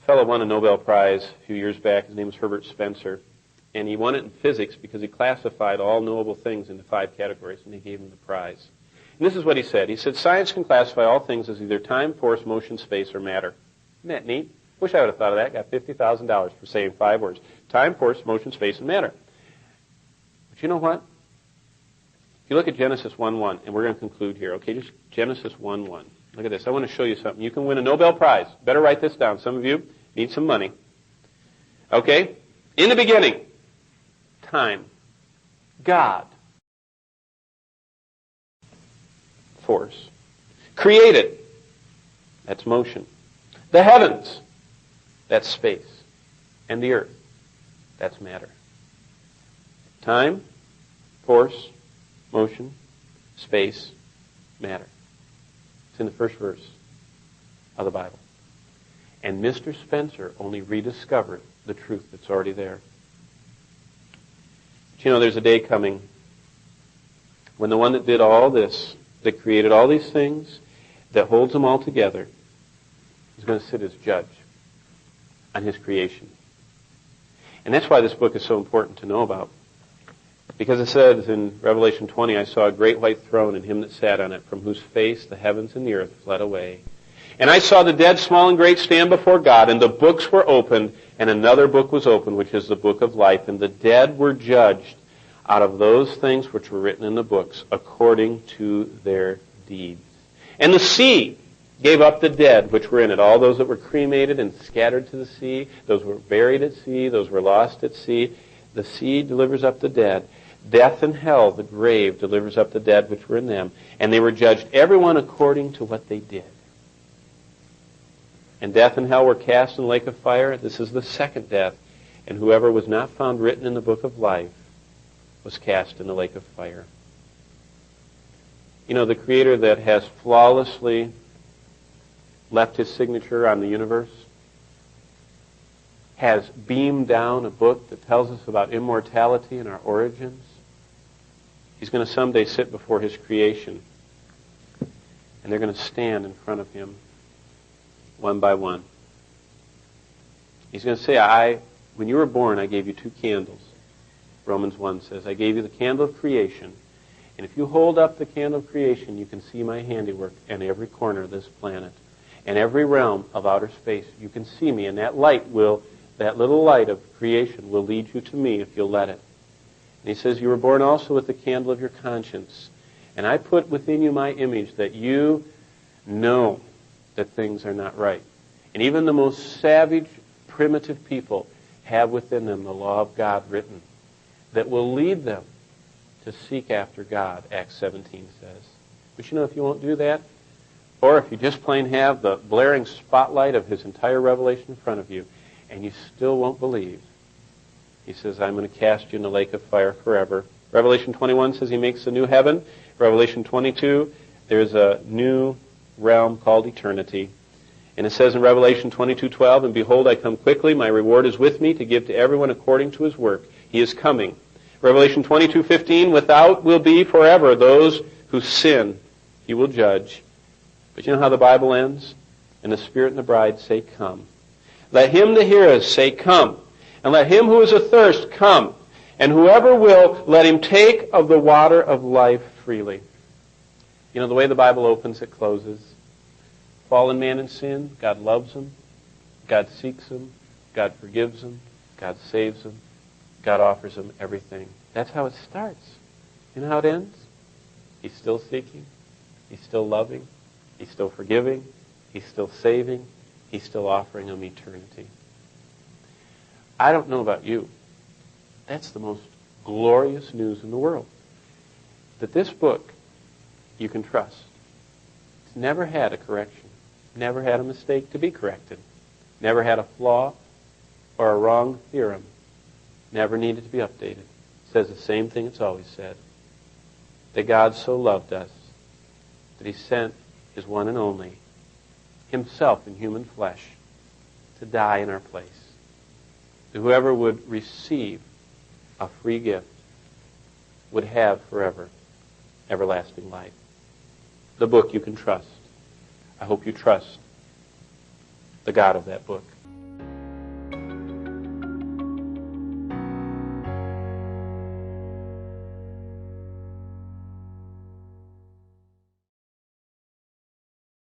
fellow won a Nobel Prize a few years back. His name was Herbert Spencer. And he won it in physics because he classified all knowable things into 5 categories, and they gave him the prize. And this is what he said. He said, science can classify all things as either time, force, motion, space, or matter. Isn't that neat? Wish I would have thought of that. Got $50,000 for saying 5 words. Time, force, motion, space, and matter. But you know what? If you look at Genesis 1:1, and we're going to conclude here, okay? Just Genesis 1:1. Look at this. I want to show you something. You can win a Nobel Prize. Better write this down. Some of you need some money. Okay? In the beginning, time, God, force, created, that's motion, the heavens, that's space, and the earth, that's matter. Time, force, motion, space, matter. It's in the first verse of the Bible. And Mr. Spencer only rediscovered the truth that's already there. But you know, there's a day coming when the one that did all this, that created all these things, that holds them all together, is going to sit as judge on his creation. And that's why this book is so important to know about. Because it says in Revelation 20, I saw a great white throne and him that sat on it, from whose face the heavens and the earth fled away. And I saw the dead, small and great, stand before God, and the books were opened, and another book was opened, which is the book of life. And the dead were judged out of those things which were written in the books, according to their deeds. And the sea gave up the dead which were in it, all those that were cremated and scattered to the sea, those were buried at sea, those were lost at sea. The sea delivers up the dead. Death and hell, the grave, delivers up the dead which were in them. And they were judged, everyone according to what they did. And death and hell were cast in the lake of fire. This is the second death. And whoever was not found written in the book of life was cast in the lake of fire. You know, the Creator that has flawlessly left his signature on the universe has beamed down a book that tells us about immortality and our origins. He's going to someday sit before his creation, and they're going to stand in front of him one by one. He's going to say, when you were born, I gave you 2 candles. Romans 1 says, I gave you the candle of creation, and if you hold up the candle of creation, you can see my handiwork in every corner of this planet, and every realm of outer space. You can see me, and that little light of creation will lead you to me if you'll let it. And he says, you were born also with the candle of your conscience. And I put within you my image that you know that things are not right. And even the most savage, primitive people have within them the law of God written that will lead them to seek after God, Acts 17 says. But you know, if you won't do that, or if you just plain have the blaring spotlight of his entire revelation in front of you, and you still won't believe, he says, I'm going to cast you in the lake of fire forever. Revelation 21 says he makes a new heaven. Revelation 22, there's a new realm called eternity. And it says in Revelation 22:12, and behold, I come quickly, my reward is with me to give to everyone according to his work. He is coming. Revelation 22:15, without will be forever those who sin, he will judge. But you know how the Bible ends? And the Spirit and the bride say, come. Let him that heareth say, come. And let him who is athirst come. And whoever will, let him take of the water of life freely. You know, the way the Bible opens, it closes. Fallen man in sin, God loves him. God seeks him. God forgives him. God saves him. God offers him everything. That's how it starts. You know how it ends? He's still seeking. He's still loving. He's still forgiving. He's still saving. He's still offering him eternity. I don't know about you. That's the most glorious news in the world. That this book you can trust. It's never had a correction. Never had a mistake to be corrected. Never had a flaw or a wrong theorem. Never needed to be updated. It says the same thing it's always said. That God so loved us that he sent his one and only, himself in human flesh, to die in our place. That whoever would receive a free gift would have forever everlasting life. The book you can trust. I hope you trust the God of that book.